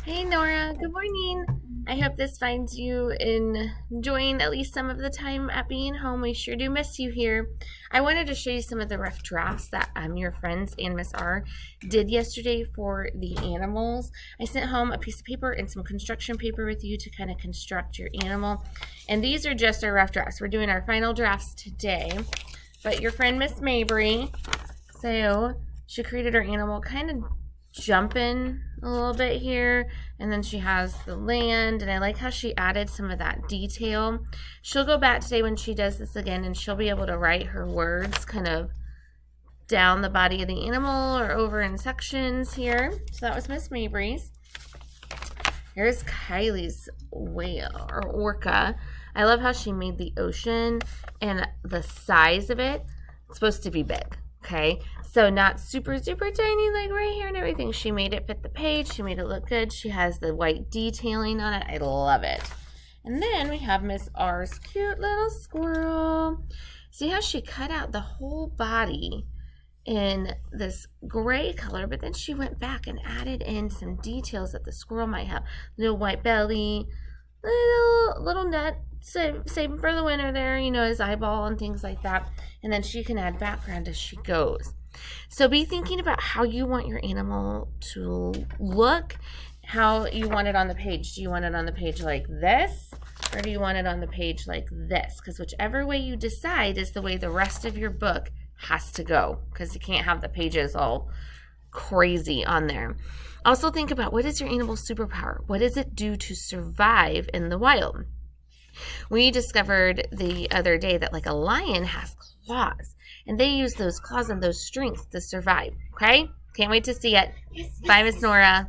Hey Nora, good morning. I hope this finds you enjoying at least some of the time at being home. We sure do miss you here. I wanted to show you some of the rough drafts that your friends and Miss R did yesterday for the animals. I sent home a piece of paper and some construction paper with you to kind of construct your animal. And these are just our rough drafts. We're doing our final drafts today. But your friend Miss Mabry, so she created her animal kind of jumping a little bit here, and then she has the land, and I like how she added some of that detail. She'll go back today when she does this again, and she'll be able to write her words kind of down the body of the animal or over in sections here. So that was Miss Mabry's. Here's Kylie's whale or orca. I love how she made the ocean and the size of it. It's supposed to be big. Okay, so not super tiny like right here and everything. She made it fit the page. She made it look good. She has the white detailing on it. I love it. And then we have Miss R's cute little squirrel. See how she cut out the whole body in this gray color, but then she went back and added in some details that the squirrel might have. Little white belly, little net, saving for the winter there, his eyeball and things like that. And then she can add background as she goes. So be thinking about how you want your animal to look, how you want it on the page. Do you want it on the page like this, or do you want it on the page like this? Because whichever way you decide is the way the rest of your book has to go, because you can't have the pages all crazy on there. Also think about, what is your animal's superpower? What does it do to survive in the wild? We discovered the other day that like a lion has claws, and they use those claws and those strengths to survive. Okay? Can't wait to see it. Bye, Miss Nora.